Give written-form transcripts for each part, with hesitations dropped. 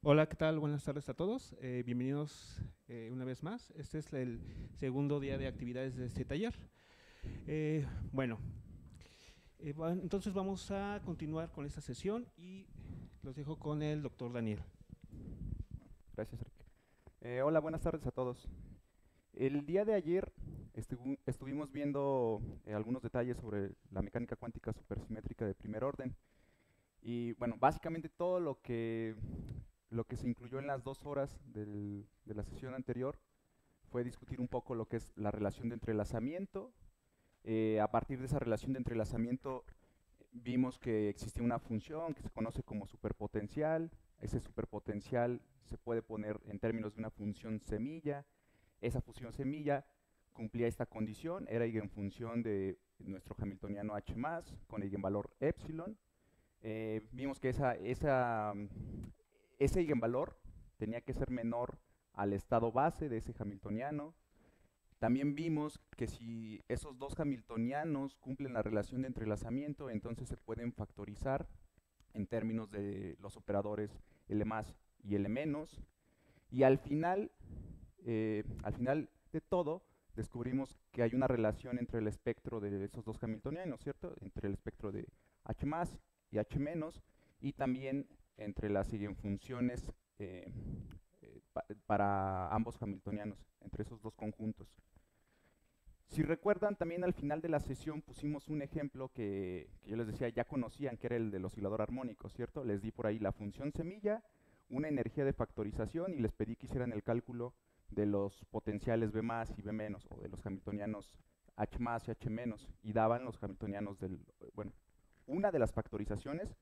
Hola, ¿qué tal? Buenas tardes a todos. Bienvenidos una vez más. Este es el segundo día de actividades de este taller. Eh, bueno, entonces vamos a continuar con esta sesión y los dejo con el doctor Daniel. Gracias, Rick. Hola, buenas tardes a todos. El día de ayer estuvimos viendo algunos detalles sobre la mecánica cuántica supersimétrica de primer orden. Y bueno, básicamente todo lo que se incluyó en las 2 horas de la sesión anterior fue discutir un poco lo que es la relación de entrelazamiento. A partir de esa relación de entrelazamiento vimos que existía una función que se conoce como superpotencial. Ese superpotencial se puede poner en términos de una función semilla. Esa función semilla cumplía esta condición, era eigenfunción de nuestro hamiltoniano H+, con eigenvalor epsilon. Vimos que ese eigenvalor tenía que ser menor al estado base de ese hamiltoniano. También vimos que si esos dos hamiltonianos cumplen la relación de entrelazamiento, entonces se pueden factorizar en términos de los operadores L más y L menos. Y al final de todo, descubrimos que hay una relación entre el espectro de esos dos hamiltonianos, ¿cierto? Entre el espectro de H más y H menos, y también entre las eigenfunciones para ambos hamiltonianos, entre esos dos conjuntos. Si recuerdan, también al final de la sesión pusimos un ejemplo que yo les decía, ya conocían, que era el del oscilador armónico, ¿cierto? Les di por ahí la función semilla, una energía de factorización y les pedí que hicieran el cálculo de los potenciales B más y B menos, o de los hamiltonianos H más y H menos, y daban los hamiltonianos bueno, una de las factorizaciones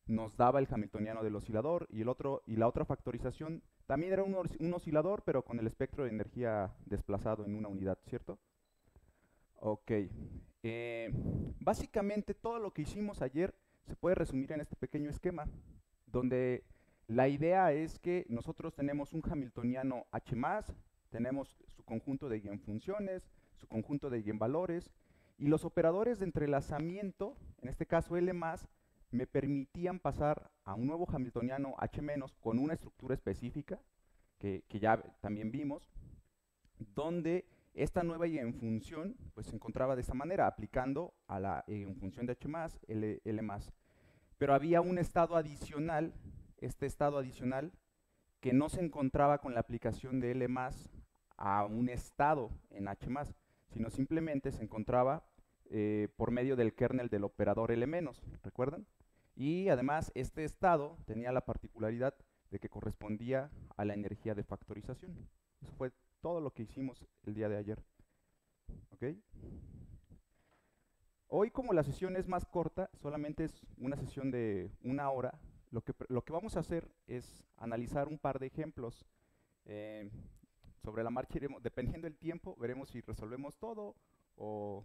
nos daba el hamiltoniano del oscilador y la otra factorización también era un oscilador, pero con el espectro de energía desplazado en una unidad, ¿cierto? Ok. Eh, Básicamente todo lo que hicimos ayer se puede resumir en este pequeño esquema, donde la idea es que nosotros tenemos un hamiltoniano H+, tenemos su conjunto de eigenfunciones, su conjunto de eigenvalores, y los operadores de entrelazamiento, en este caso L+, me permitían pasar a un nuevo hamiltoniano H- con una estructura específica, que ya también vimos, donde esta nueva eigenfunción pues, se encontraba de esta manera, aplicando a la eigenfunción de H+, L+. Pero había un estado adicional, este estado adicional, que no se encontraba con la aplicación de L+, a un estado en H+, sino simplemente se encontraba por medio del kernel del operador L-, ¿recuerdan? Y además este estado tenía la particularidad de que correspondía a la energía de factorización. Eso fue todo lo que hicimos el día de ayer. ¿Ok? Hoy, como la sesión es más corta, solamente es una sesión de 1 hora, lo que vamos a hacer es analizar un par de ejemplos. eh, Sobre la marcha iremos, dependiendo del tiempo, veremos si resolvemos todo o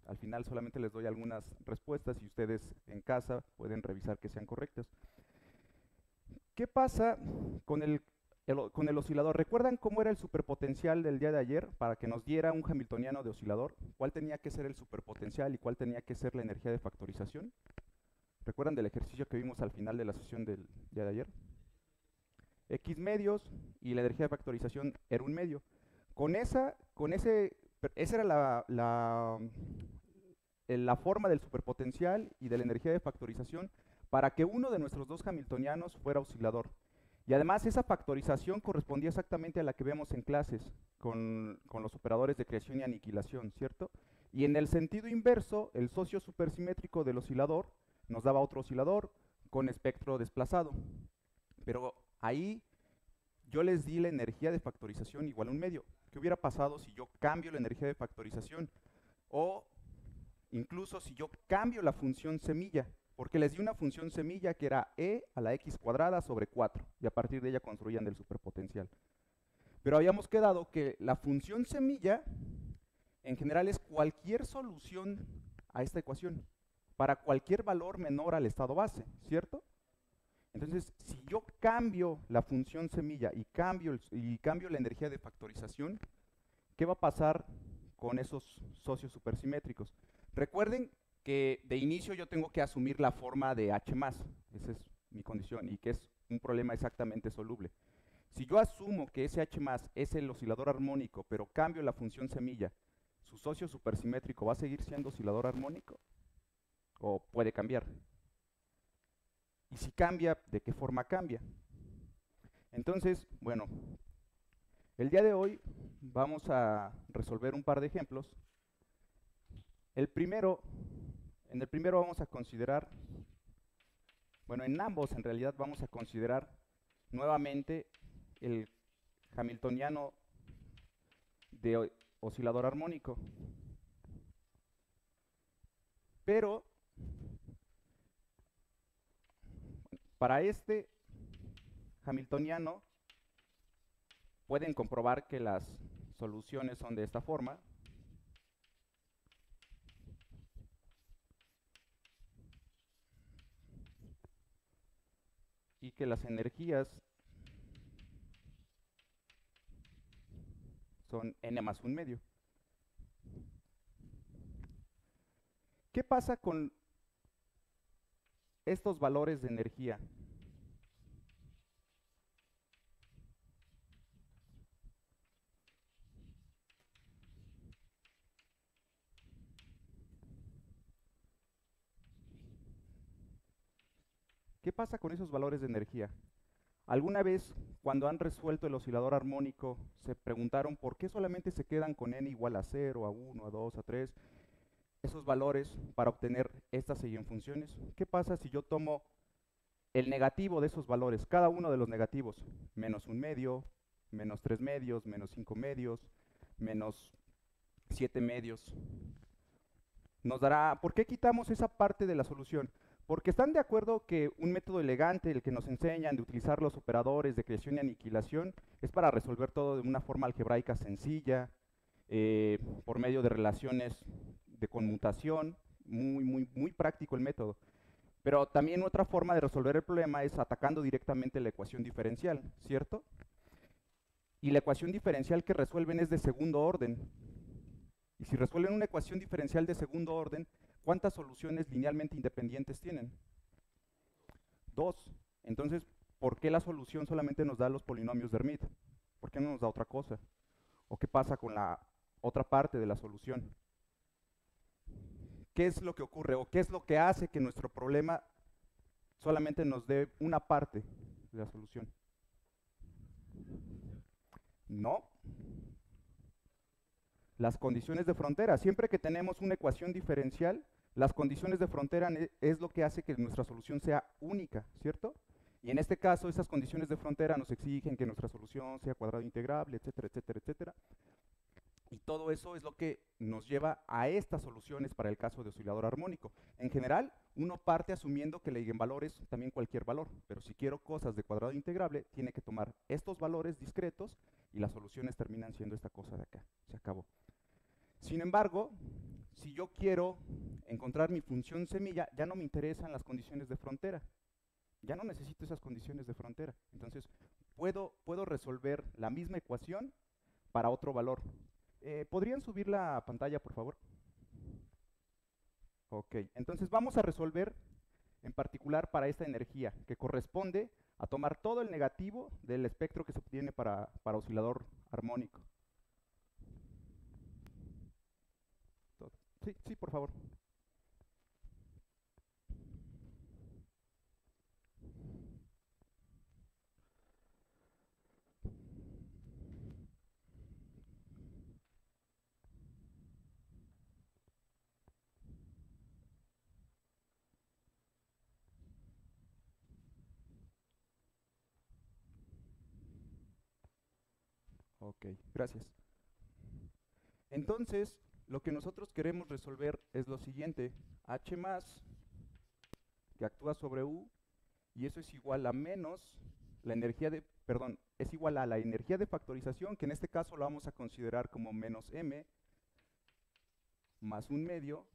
al final solamente les doy algunas respuestas y ustedes en casa pueden revisar que sean correctas. ¿Qué pasa con el oscilador? ¿Recuerdan cómo era el superpotencial del día de ayer para que nos diera un hamiltoniano de oscilador? ¿Cuál tenía que ser el superpotencial y cuál tenía que ser la energía de factorización? ¿Recuerdan del ejercicio que vimos al final de la sesión del día de ayer? X medios y la energía de factorización era un medio. Esa era la forma del superpotencial y de la energía de factorización para que uno de nuestros dos hamiltonianos fuera oscilador. Y además esa factorización correspondía exactamente a la que vemos en clases con los operadores de creación y aniquilación, ¿cierto? Y en el sentido inverso, el socio supersimétrico del oscilador nos daba otro oscilador con espectro desplazado. Pero ahí yo les di la energía de factorización igual a un medio. ¿Qué hubiera pasado si yo cambio la energía de factorización? O incluso si yo cambio la función semilla, porque les di una función semilla que era e a la x cuadrada sobre 4, y a partir de ella construían del superpotencial. Pero habíamos quedado que la función semilla en general es cualquier solución a esta ecuación, para cualquier valor menor al estado base, ¿cierto? Entonces, si yo cambio la función semilla y cambio la energía de factorización, ¿qué va a pasar con esos socios supersimétricos? Recuerden que de inicio yo tengo que asumir la forma de H+, esa es mi condición, y que es un problema exactamente soluble. Si yo asumo que ese H más es el oscilador armónico, pero cambio la función semilla, ¿su socio supersimétrico va a seguir siendo oscilador armónico? ¿O puede cambiar? Y si cambia, ¿de qué forma cambia? Entonces, bueno, el día de hoy vamos a resolver un par de ejemplos. En el primero vamos a considerar, bueno, en ambos en realidad vamos a considerar nuevamente el hamiltoniano de oscilador armónico. Pero para este hamiltoniano pueden comprobar que las soluciones son de esta forma. Y que las energías son n más 1/2. ¿Qué pasa con estos valores de energía? ¿Qué pasa con esos valores de energía? ¿Alguna vez, cuando han resuelto el oscilador armónico, se preguntaron por qué solamente se quedan con n igual a 0, a 1, a 2, a 3, esos valores para obtener estas eigenfunciones? ¿Qué pasa si yo tomo el negativo de esos valores, cada uno de los negativos, menos 1/2, menos 3/2, menos 5/2, menos 7/2? Nos dará, ¿por qué quitamos esa parte de la solución? Porque están de acuerdo que un método elegante, el que nos enseñan de utilizar los operadores de creación y aniquilación, es para resolver todo de una forma algebraica sencilla, por medio de relaciones de conmutación, muy práctico el método. Pero también otra forma de resolver el problema es atacando directamente la ecuación diferencial, ¿cierto? Y la ecuación diferencial que resuelven es de segundo orden. Y si resuelven una ecuación diferencial de segundo orden, ¿cuántas soluciones linealmente independientes tienen? 2. Entonces, ¿por qué la solución solamente nos da los polinomios de Hermite? ¿Por qué no nos da otra cosa? ¿O qué pasa con la otra parte de la solución? ¿Qué es lo que ocurre o qué es lo que hace que nuestro problema solamente nos dé una parte de la solución? No. Las condiciones de frontera. Siempre que tenemos una ecuación diferencial, las condiciones de frontera es lo que hace que nuestra solución sea única, ¿cierto? Y en este caso, esas condiciones de frontera nos exigen que nuestra solución sea cuadrado integrable, etcétera, etcétera, etcétera. Y todo eso es lo que nos lleva a estas soluciones para el caso de oscilador armónico. En general, uno parte asumiendo que el eigenvalor es también cualquier valor, pero si quiero cosas de cuadrado integrable, tiene que tomar estos valores discretos y las soluciones terminan siendo esta cosa de acá. Se acabó. Sin embargo, si yo quiero encontrar mi función semilla, ya no me interesan las condiciones de frontera. Ya no necesito esas condiciones de frontera. Entonces, puedo resolver la misma ecuación para otro valor. ¿Podrían subir la pantalla, por favor? Ok, entonces vamos a resolver en particular para esta energía, que corresponde a tomar todo el negativo del espectro que se obtiene para oscilador armónico. Sí, sí, por favor. Ok, gracias. Entonces, lo que nosotros queremos resolver es lo siguiente. H más, que actúa sobre U, y eso es igual a menos la energía de, perdón, es igual a la energía de factorización, que en este caso lo vamos a considerar como menos M más 1/2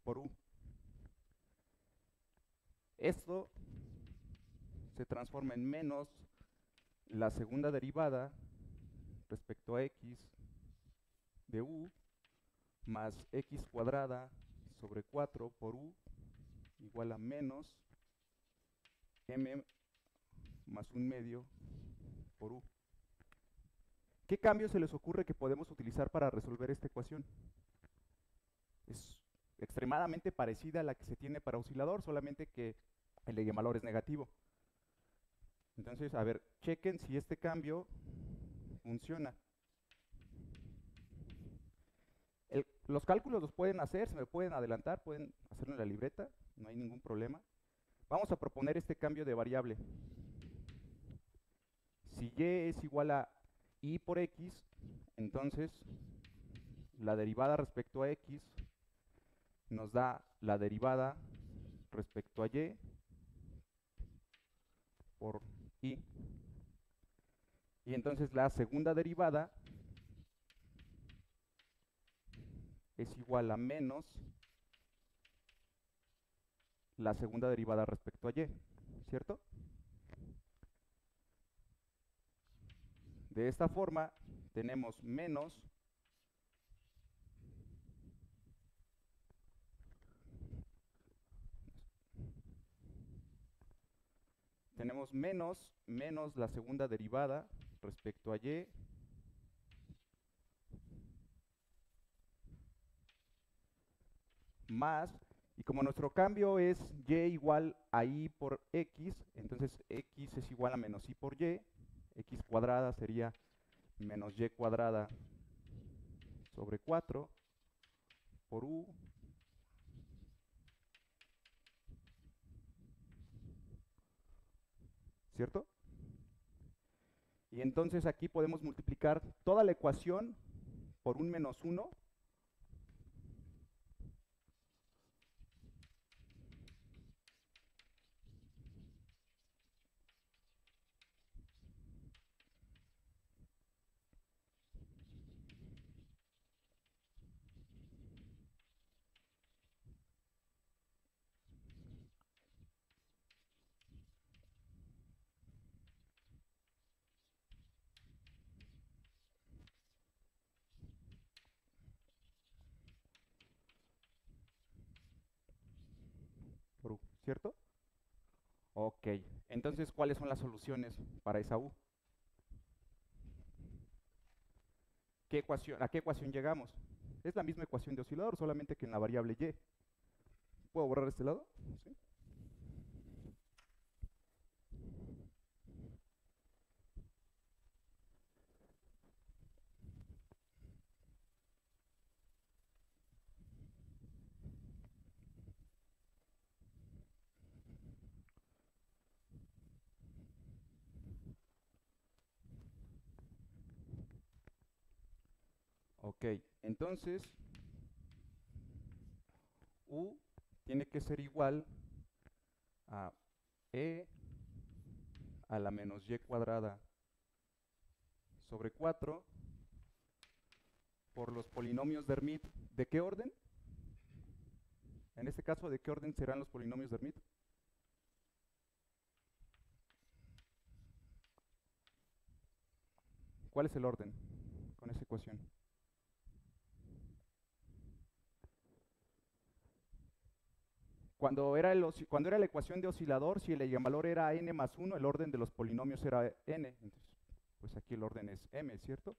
por U. Esto se transforma en menos la segunda derivada respecto a x de U más x cuadrada sobre 4 por U igual a menos M más 1/2 por u. ¿Qué cambio se les ocurre que podemos utilizar para resolver esta ecuación? Es extremadamente parecida a la que se tiene para oscilador, solamente que el eigenvalor es negativo. Entonces, a ver, chequen si este cambio funciona. Los cálculos los pueden hacer, se me pueden adelantar, pueden hacerlo en la libreta, no hay ningún problema. Vamos a proponer este cambio de variable. Si y es igual a y por x, entonces la derivada respecto a x nos da la derivada respecto a y por y. Y entonces la segunda derivada es igual a menos la segunda derivada respecto a y, ¿cierto? De esta forma tenemos menos menos la segunda derivada respecto a y más, y como nuestro cambio es y igual a y por x, entonces x es igual a menos y por y, x cuadrada sería menos y cuadrada sobre 4 por u ¿cierto? Y entonces aquí podemos multiplicar toda la ecuación por un menos 1 por u, ¿cierto? Ok, entonces, ¿cuáles son las soluciones para esa u? ¿A qué ecuación llegamos? Es la misma ecuación de oscilador, solamente que en la variable y. ¿Puedo borrar este lado? ¿Sí? Ok, entonces u tiene que ser igual a e a la menos y cuadrada sobre 4 por los polinomios de Hermite. ¿De qué orden? En este caso, ¿de qué orden serán los polinomios de Hermite? ¿Cuál es el orden con esa ecuación? Cuando era la ecuación de oscilador, si el eigenvalor era n más 1, el orden de los polinomios era n. Entonces, pues aquí el orden es m, ¿cierto?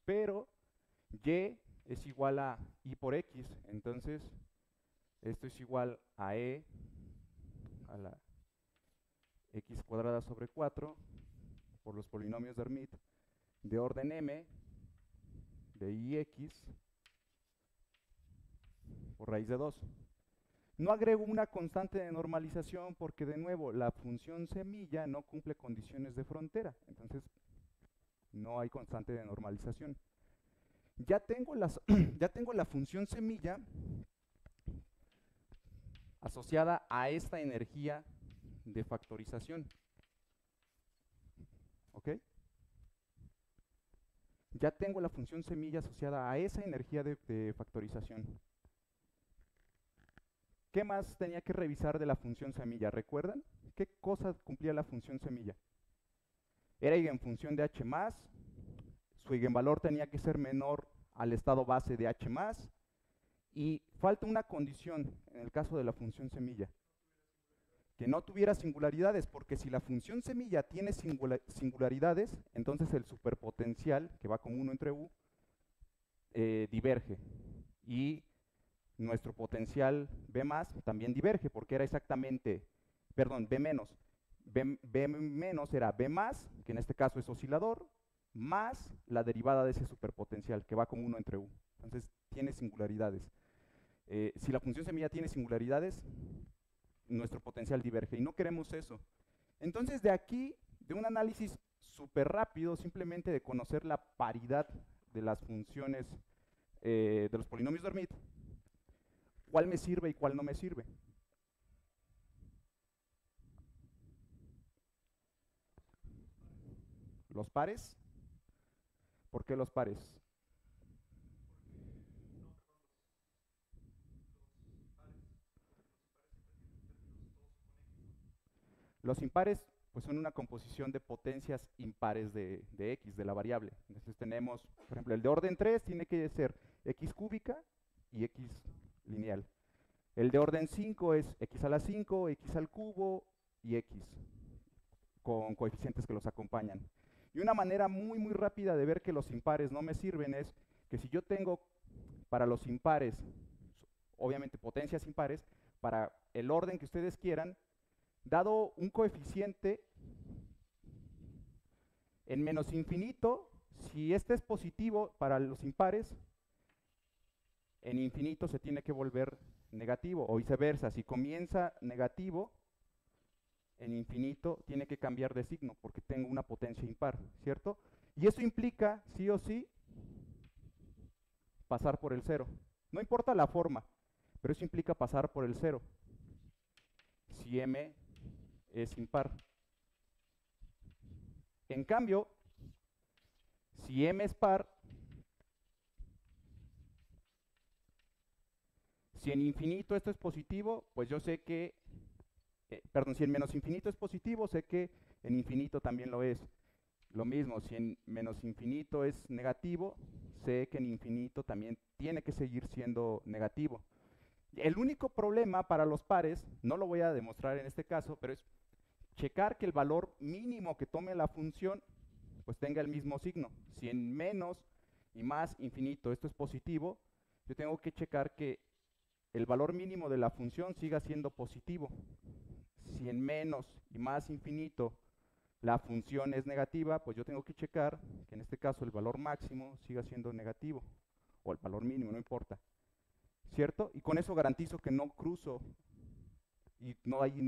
Pero y es igual a y por x, entonces esto es igual a e a la x cuadrada sobre 4 por los polinomios de Hermite de orden m de ix por raíz de 2. No agrego una constante de normalización porque, de nuevo, la función semilla no cumple condiciones de frontera, entonces no hay constante de normalización. Ya tengo la función semilla asociada a esta energía de factorización. ¿Ok? Ya tengo la función semilla asociada a esa energía de factorización. ¿Qué más tenía que revisar de la función semilla? ¿Recuerdan? ¿Qué cosa cumplía la función semilla? Era eigenfunción de h+, su eigenvalor tenía que ser menor al estado base de h+, y falta una condición en el caso de la función semilla. que no tuviera singularidades, porque si la función semilla tiene singularidades, entonces el superpotencial, que va como 1 entre U, diverge. Y nuestro potencial B más también diverge, porque era exactamente, perdón, B menos. B menos era B más, que en este caso es oscilador, más la derivada de ese superpotencial, que va como 1 entre U. Entonces tiene singularidades. Si la función semilla tiene singularidades, nuestro potencial diverge, y no queremos eso. Entonces de aquí, de un análisis súper rápido, simplemente de conocer la paridad de las funciones de los polinomios de Hermite, cuál me sirve y cuál no me sirve. Los pares. ¿Por qué los pares? Los impares pues son una composición de potencias impares de x, de la variable. Entonces tenemos, por ejemplo, el de orden 3 tiene que ser x cúbica y x lineal. El de orden 5 es x a la 5, x al cubo y x, con coeficientes que los acompañan. Y una manera muy, muy rápida de ver que los impares no me sirven es que si yo tengo para los impares, obviamente potencias impares, para el orden que ustedes quieran, dado un coeficiente en menos infinito, si este es positivo para los impares, en infinito se tiene que volver negativo, o viceversa, si comienza negativo, en infinito tiene que cambiar de signo, porque tengo una potencia impar, ¿cierto? Y eso implica, sí o sí, pasar por el cero. No importa la forma, pero eso implica pasar por el cero, si m es impar. En cambio, si m es par, si en infinito esto es positivo, pues yo sé que, perdón, si en menos infinito es positivo, sé que en infinito también lo es. Lo mismo, si en menos infinito es negativo, sé que en infinito también tiene que seguir siendo negativo. El único problema para los pares, no lo voy a demostrar en este caso, pero es checar que el valor mínimo que tome la función pues tenga el mismo signo. Si en menos y más infinito esto es positivo, yo tengo que checar que el valor mínimo de la función siga siendo positivo. Si en menos y más infinito la función es negativa, pues yo tengo que checar que en este caso el valor máximo siga siendo negativo, o el valor mínimo, no importa, ¿cierto? Y con eso garantizo que no cruzo y no hay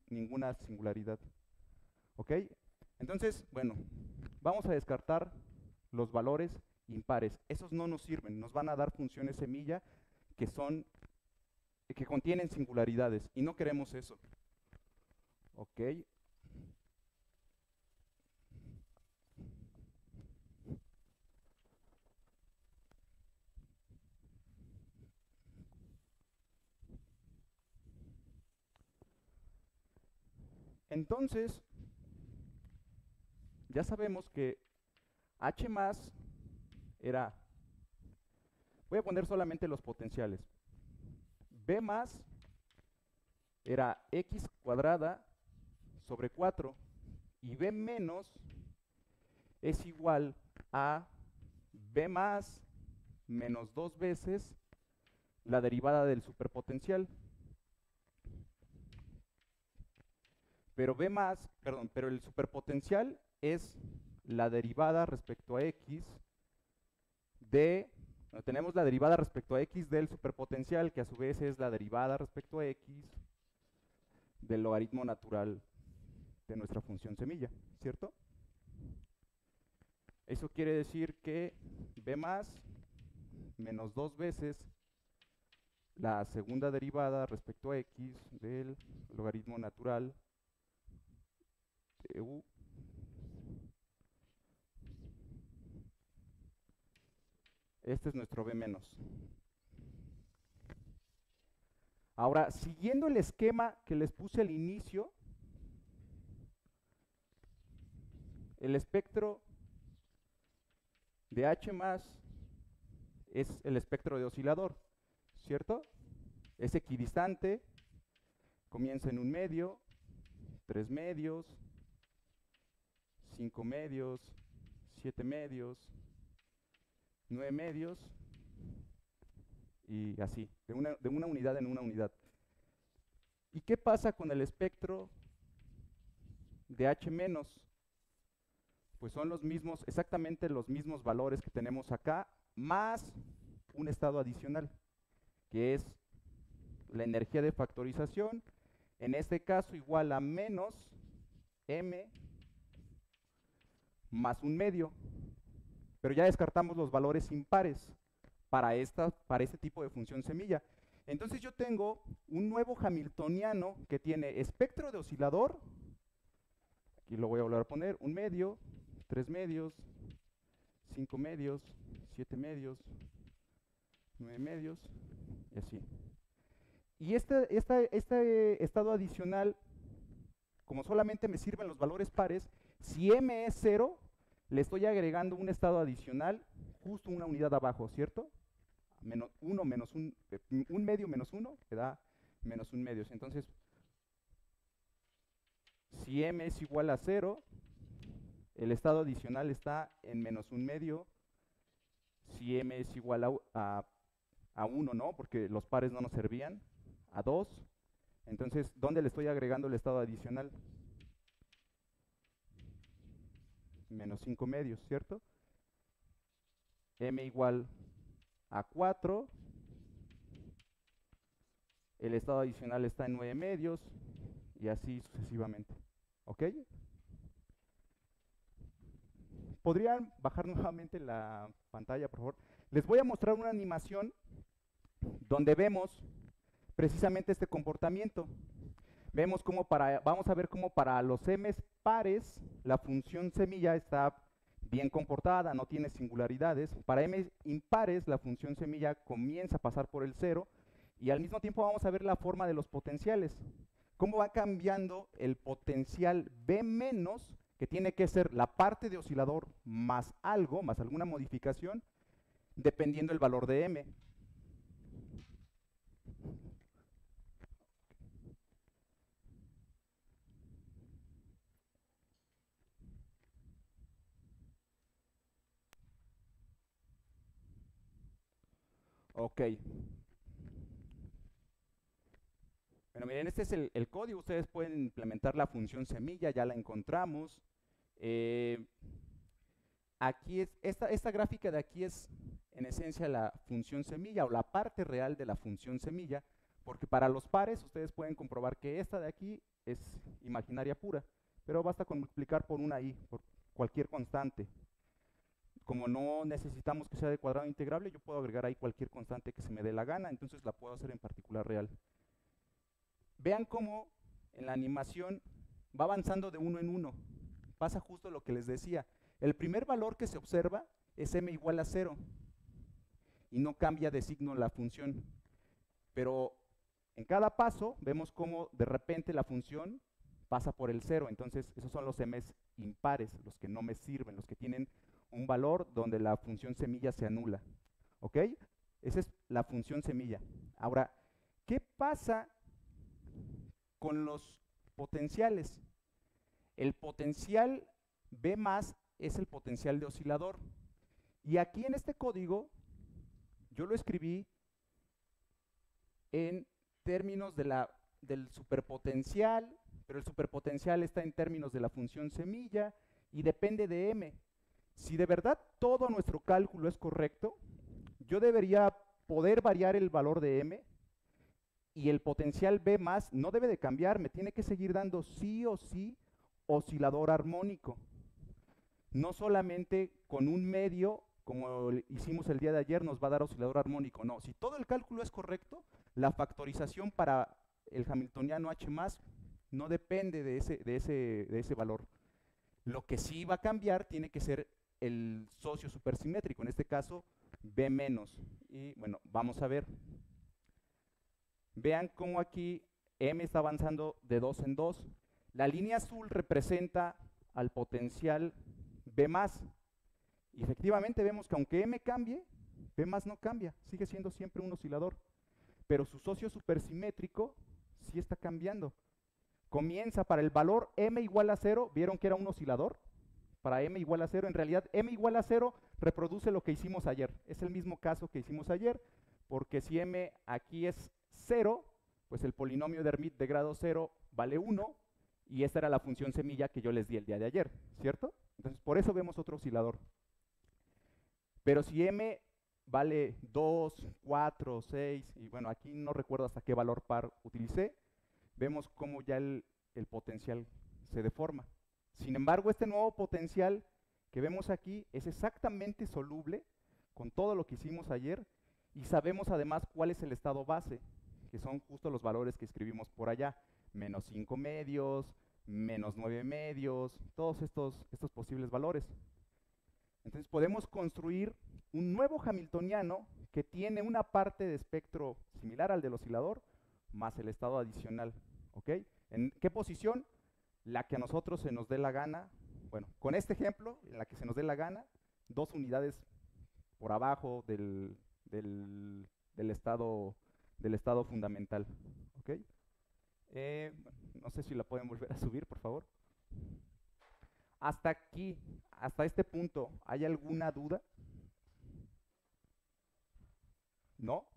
ninguna singularidad, ¿ok? Entonces, bueno, vamos a descartar los valores impares. Esos no nos sirven, nos van a dar funciones semilla que contienen singularidades, y no queremos eso, ¿ok? Entonces, ya sabemos que H más era, voy a poner solamente los potenciales, B más era x cuadrada sobre 4, y B menos es igual a B más menos 2 veces la derivada del superpotencial. Pero pero el superpotencial es la derivada respecto a x tenemos la derivada respecto a x del superpotencial, que a su vez es la derivada respecto a x del logaritmo natural de nuestra función semilla, ¿cierto? Eso quiere decir que b más menos 2 veces la segunda derivada respecto a x del logaritmo natural de u este es nuestro b menos. Ahora, siguiendo el esquema que les puse al inicio, el espectro de H más es el espectro de oscilador, ¿cierto? Es equidistante, comienza en un medio 3 medios, 5 medios, 7 medios, 9 medios, y así, de una unidad en una unidad. ¿Y qué pasa con el espectro de H-? Pues son los mismos, exactamente los mismos valores que tenemos acá, más un estado adicional, que es la energía de factorización, en este caso igual a menos m más un medio. Pero ya descartamos los valores impares para este tipo de función semilla. Entonces yo tengo un nuevo hamiltoniano que tiene espectro de oscilador, aquí lo voy a volver a poner, un medio, 3 medios, 5 medios, 7 medios, 9 medios, y así. Y este estado adicional, como solamente me sirven los valores pares, si m es 0, le estoy agregando un estado adicional justo una unidad abajo, ¿cierto? Un medio menos 1 te da menos un medio. Entonces, si m es igual a 0, el estado adicional está en menos un medio. Si m es igual a 1, ¿no? Porque los pares no nos servían. A 2. Entonces, ¿dónde le estoy agregando el estado adicional? Menos 5 medios, ¿cierto? M igual a 4. El estado adicional está en 9 medios. Y así sucesivamente. ¿Ok? ¿Podrían bajar nuevamente la pantalla, por favor? Les voy a mostrar una animación donde vemos precisamente este comportamiento. Vamos a ver cómo para los m pares la función semilla está bien comportada, no tiene singularidades. Para m impares la función semilla comienza a pasar por el 0 y al mismo tiempo vamos a ver la forma de los potenciales. Cómo va cambiando el potencial B menos, que tiene que ser la parte de oscilador más algo, más alguna modificación, dependiendo del valor de m. Ok. Bueno, miren, este es el código. Ustedes pueden implementar la función semilla, ya la encontramos. Aquí es, esta gráfica de aquí es en esencia la función semilla o la parte real de la función semilla, porque para los pares ustedes pueden comprobar que esta de aquí es imaginaria pura, pero basta con multiplicar por una i, por cualquier constante. Como no necesitamos que sea de cuadrado integrable, yo puedo agregar ahí cualquier constante que se me dé la gana, entonces la puedo hacer en particular real. Vean cómo en la animación va avanzando de uno en uno. Pasa justo lo que les decía. El primer valor que se observa es m igual a 0 y no cambia de signo la función. Pero en cada paso vemos cómo de repente la función pasa por el 0. Entonces esos son los m's impares, los que no me sirven, los que tienen un valor donde la función semilla se anula. ¿Ok? Esa es la función semilla. Ahora, ¿qué pasa con los potenciales? El potencial B más es el potencial de oscilador. Y aquí en este código yo lo escribí en términos del superpotencial, pero el superpotencial está en términos de la función semilla y depende de m. Si de verdad todo nuestro cálculo es correcto, yo debería poder variar el valor de m y el potencial B más no debe de cambiar, me tiene que seguir dando sí o sí oscilador armónico. No solamente con un medio, como hicimos el día de ayer, nos va a dar oscilador armónico. No, si todo el cálculo es correcto, la factorización para el hamiltoniano H más no depende de ese valor. Lo que sí va a cambiar tiene que ser el socio supersimétrico, en este caso B menos. Y bueno, vamos a ver. Vean cómo aquí M está avanzando de 2 en 2. La línea azul representa al potencial B más. Y efectivamente vemos que aunque M cambie, B más no cambia, sigue siendo siempre un oscilador. Pero su socio supersimétrico sí está cambiando. comienza para el valor m igual a 0, ¿vieron que era un oscilador? Para m igual a 0, en realidad m igual a 0 reproduce lo que hicimos ayer. Es el mismo caso que hicimos ayer, porque si m aquí es 0, pues el polinomio de Hermite de grado 0 vale 1, y esta era la función semilla que yo les di el día de ayer, ¿cierto? Entonces, por eso vemos otro oscilador. Pero si m vale 2, 4, 6, y bueno, aquí no recuerdo hasta qué valor par utilicé, vemos cómo ya el potencial se deforma. Sin embargo, este nuevo potencial que vemos aquí es exactamente soluble con todo lo que hicimos ayer, y sabemos además cuál es el estado base, que son justo los valores que escribimos por allá, menos 5 medios, menos 9 medios, todos estos posibles valores. Entonces podemos construir un nuevo hamiltoniano que tiene una parte de espectro similar al del oscilador, más el estado adicional, ¿ok? ¿En qué posición? La que a nosotros se nos dé la gana. Bueno, con este ejemplo, en la que se nos dé la gana, 2 unidades por abajo del estado fundamental, ¿ok? No sé si la pueden volver a subir, por favor. Hasta aquí, hasta este punto, ¿hay alguna duda? ¿No?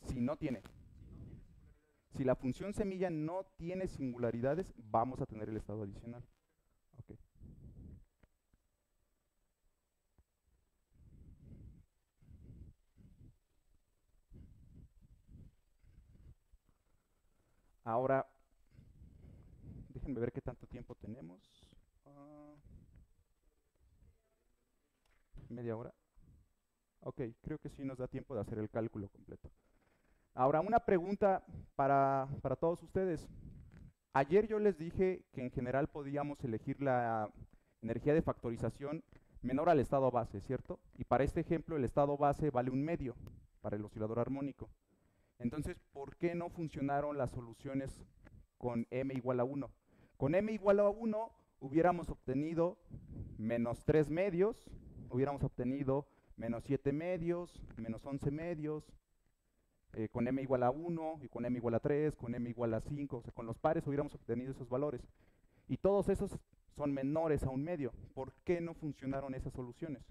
Si no tiene. Si la función semilla no tiene singularidades, vamos a tener el estado adicional. Okay. Ahora, déjenme ver qué tanto tiempo tenemos. ¿Media hora? Ok, creo que sí nos da tiempo de hacer el cálculo completo. Ahora, una pregunta para todos ustedes. Ayer yo les dije que en general podíamos elegir la energía de factorización menor al estado base, ¿cierto? Y para este ejemplo el estado base vale 1/2 para el oscilador armónico. Entonces, ¿por qué no funcionaron las soluciones con m igual a 1? Con m igual a 1 hubiéramos obtenido menos 3 medios, hubiéramos obtenido menos 7 medios, menos 11 medios, con m igual a 1, y con m igual a 3, con m igual a 5, o sea, con los pares hubiéramos obtenido esos valores. Y todos esos son menores a 1/2. ¿Por qué no funcionaron esas soluciones?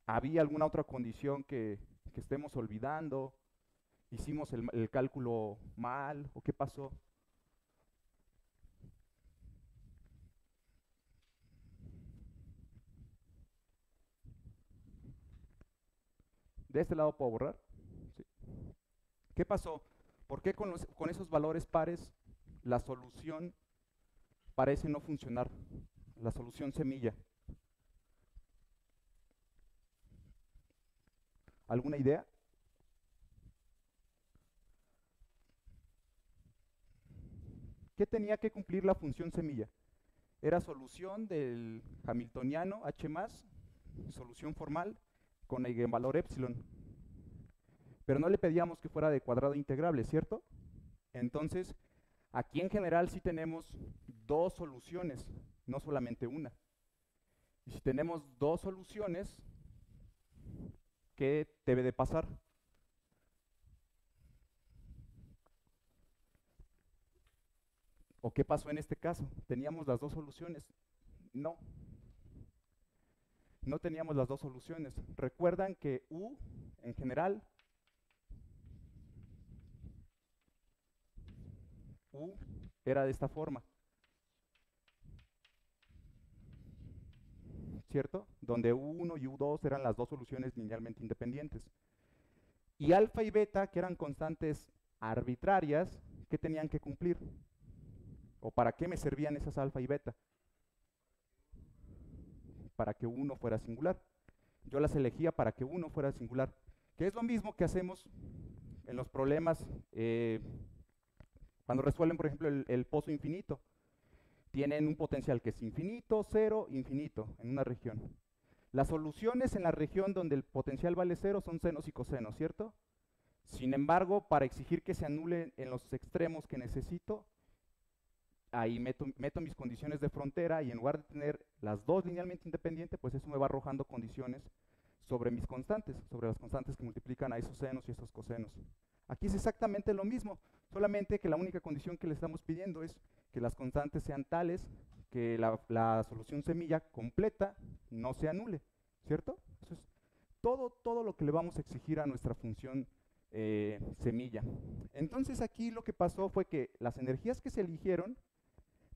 ¿Había alguna otra condición que estemos olvidando? ¿Hicimos el cálculo mal? ¿O qué pasó? ¿De este lado puedo borrar? Sí. ¿Qué pasó? ¿Por qué con esos valores pares la solución parece no funcionar? La solución semilla. ¿Alguna idea? ¿Qué tenía que cumplir la función semilla? Era solución del hamiltoniano H+, solución formal, con eigenvalor epsilon. Pero no le pedíamos que fuera de cuadrado integrable, ¿cierto? Entonces, aquí en general sí tenemos 2 soluciones, no solamente una. Y si tenemos 2 soluciones, ¿qué debe de pasar? ¿O qué pasó en este caso? ¿Teníamos las 2 soluciones? No. No teníamos las 2 soluciones. Recuerdan que U, en general, U era de esta forma, ¿cierto? Donde U1 y U2 eran las 2 soluciones linealmente independientes. Y alfa y beta, que eran constantes arbitrarias, ¿qué tenían que cumplir? ¿O para qué me servían esas alfa y beta? Para que 1 fuera singular. Yo las elegía para que 1 fuera singular, que es lo mismo que hacemos en los problemas cuando resuelven, por ejemplo, el pozo infinito. Tienen un potencial que es infinito, 0, infinito, en una región. Las soluciones en la región donde el potencial vale 0 son senos y cosenos, ¿cierto? Sin embargo, para exigir que se anule en los extremos que necesito, ahí meto mis condiciones de frontera y en lugar de tener las dos linealmente independientes, pues eso me va arrojando condiciones sobre mis constantes, sobre las constantes que multiplican a esos senos y esos cosenos. Aquí es exactamente lo mismo, solamente que la única condición que le estamos pidiendo es que las constantes sean tales que la solución semilla completa no se anule, ¿cierto? Eso es todo lo que le vamos a exigir a nuestra función semilla. Entonces aquí lo que pasó fue que las energías que se eligieron,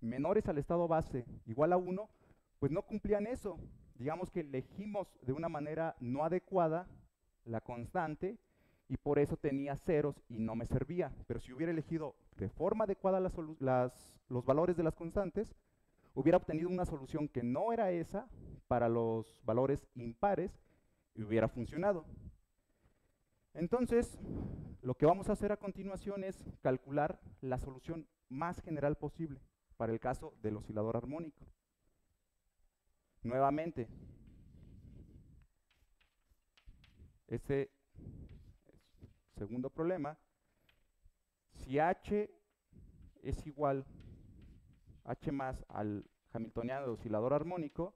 menores al estado base igual a 1, pues no cumplían eso. Digamos que elegimos de una manera no adecuada la constante y por eso tenía ceros y no me servía. Pero si hubiera elegido de forma adecuada los valores de las constantes, hubiera obtenido una solución que no era esa para los valores impares y hubiera funcionado. Entonces, lo que vamos a hacer a continuación es calcular la solución más general posible para el caso del oscilador armónico. Nuevamente, este segundo problema, si H es igual, H más al hamiltoniano de oscilador armónico,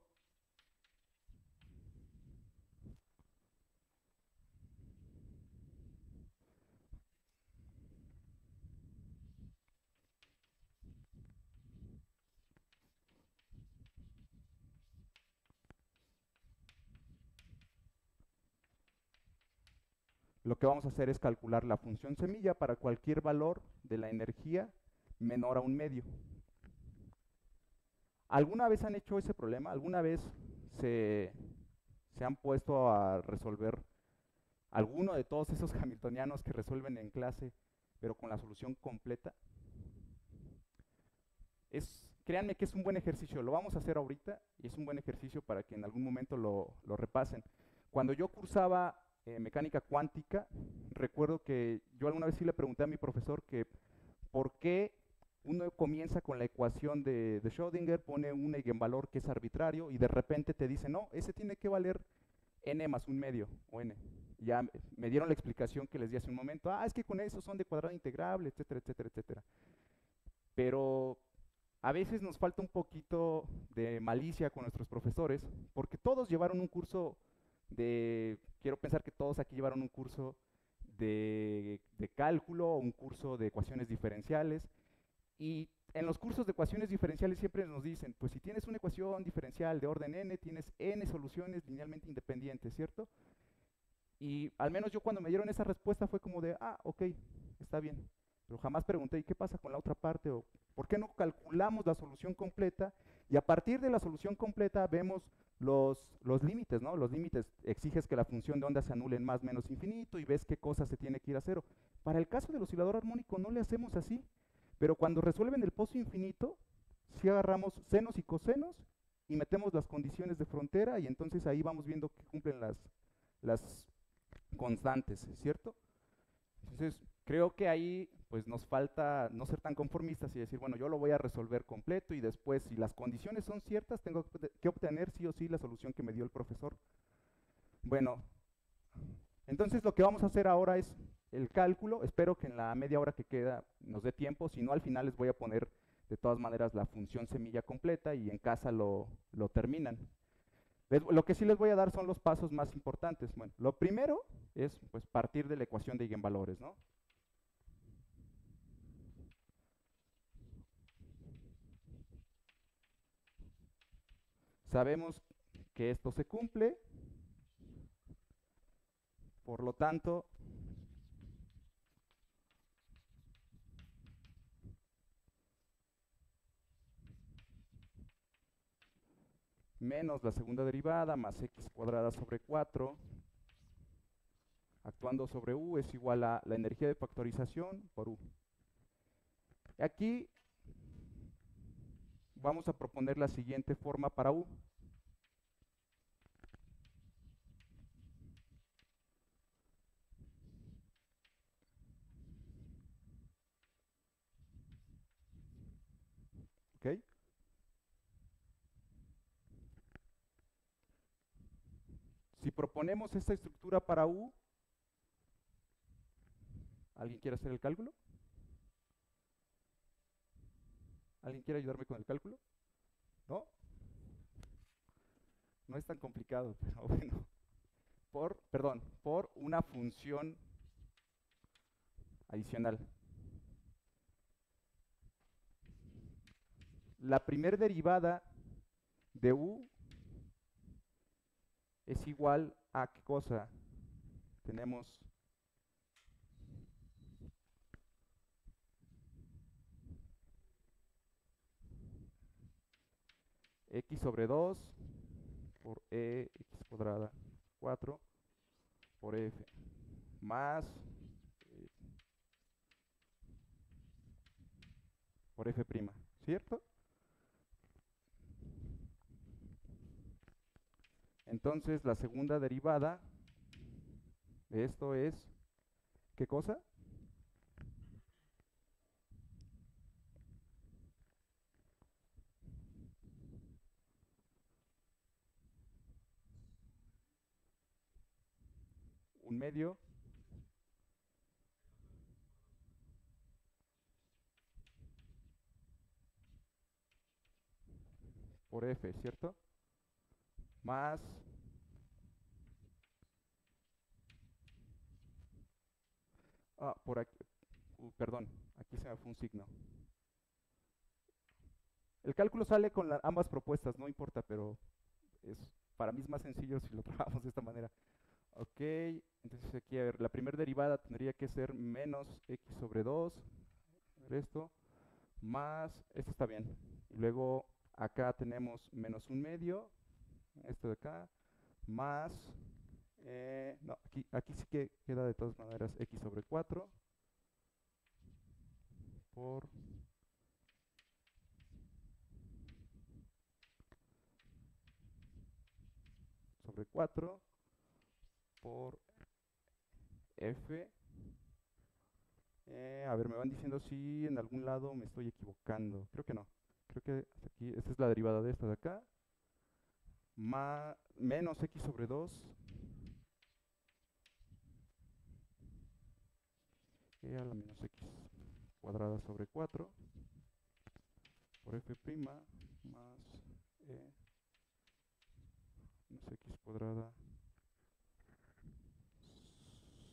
lo que vamos a hacer es calcular la función semilla para cualquier valor de la energía menor a 1/2. ¿Alguna vez han hecho ese problema? ¿Alguna vez se han puesto a resolver alguno de todos esos hamiltonianos que resuelven en clase, pero con la solución completa? Créanme que es un buen ejercicio, lo vamos a hacer ahorita y es un buen ejercicio para que en algún momento lo repasen. Cuando yo cursaba mecánica cuántica, recuerdo que yo alguna vez sí le pregunté a mi profesor que por qué uno comienza con la ecuación de Schrödinger, pone un eigenvalor que es arbitrario y de repente te dice, no, ese tiene que valer n más 1/2 o n. Ya me dieron la explicación que les di hace un momento, es que con eso son de cuadrado integrable, etcétera, etcétera, etcétera. Pero a veces nos falta un poquito de malicia con nuestros profesores, porque todos llevaron un curso quiero pensar que todos aquí llevaron un curso de cálculo, un curso de ecuaciones diferenciales, y en los cursos de ecuaciones diferenciales siempre nos dicen, pues si tienes una ecuación diferencial de orden n, tienes n soluciones linealmente independientes, ¿cierto? Y al menos yo cuando me dieron esa respuesta fue como de, ok, está bien. Pero jamás pregunté, ¿y qué pasa con la otra parte? ¿O por qué no calculamos la solución completa? Y a partir de la solución completa vemos los límites, ¿no? Los límites exiges que la función de onda se anule en más menos infinito y ves qué cosa se tiene que ir a cero. Para el caso del oscilador armónico no le hacemos así, pero cuando resuelven el pozo infinito, sí agarramos senos y cosenos y metemos las condiciones de frontera y entonces ahí vamos viendo que cumplen las constantes, ¿cierto? Entonces, creo que ahí pues nos falta no ser tan conformistas y decir, bueno, yo lo voy a resolver completo y después, si las condiciones son ciertas, tengo que obtener sí o sí la solución que me dio el profesor. Bueno, entonces lo que vamos a hacer ahora es el cálculo. Espero que en la media hora que queda nos dé tiempo, si no al final les voy a poner de todas maneras la función semilla completa y en casa lo terminan. Lo que sí les voy a dar son los pasos más importantes. Bueno, lo primero es pues partir de la ecuación de eigenvalores, ¿no? Sabemos que esto se cumple, por lo tanto, menos la segunda derivada más x cuadrada sobre 4, actuando sobre u es igual a la energía de factorización por u. Aquí vamos a proponer la siguiente forma para u. ¿Ok? Si proponemos esta estructura para u, ¿alguien quiere hacer el cálculo? ¿Alguien quiere ayudarme con el cálculo? ¿No? No es tan complicado, pero bueno. Por una función adicional. La primer derivada de u es igual a ¿qué cosa? Tenemos x sobre 2 por e x cuadrada 4 por f más por f', ¿cierto? Entonces la segunda derivada de esto es, ¿qué cosa? Un medio por f, ¿cierto? Más por aquí, perdón, aquí se me fue un signo. El cálculo sale con ambas propuestas, no importa, pero para mí es más sencillo si lo trabajamos de esta manera. Ok, entonces aquí, a ver, la primera derivada tendría que ser menos x sobre 2, esto, más, esto está bien. Y luego acá tenemos menos un medio, esto de acá, más, no, aquí sí que queda de todas maneras x sobre 4 por sobre 4 por f. A ver, me van diciendo si en algún lado me estoy equivocando. Creo que no. Creo que hasta aquí, esta es la derivada de esta de acá. Menos x sobre 2 e a la menos x cuadrada sobre 4 por f' más e menos x cuadrada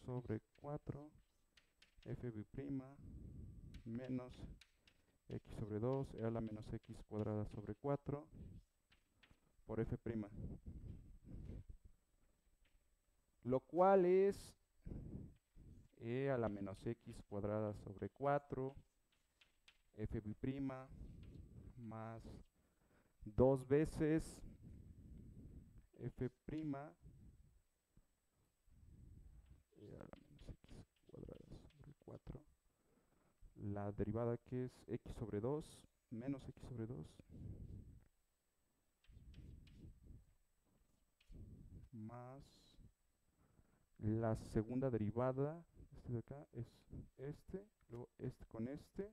sobre 4 f' menos x sobre 2 e a la menos x cuadrada sobre 4 por f'. Lo cual es e a la menos x cuadrada sobre 4 f' más 2 veces f' e a la menos x cuadrada sobre 4. La derivada que es x sobre 2 menos x sobre 2 más la segunda derivada, este de acá es este, luego este con este.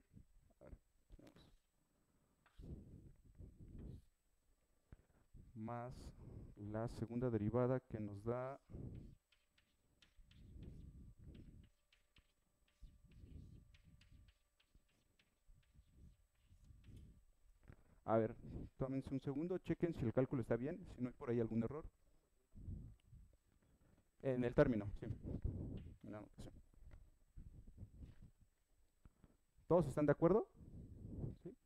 A ver, más la segunda derivada que nos da a ver, tómense un segundo, chequen si el cálculo está bien, si no hay por ahí algún error. En el término, sí. En la anotación. ¿Todos están de acuerdo? ¿Sí?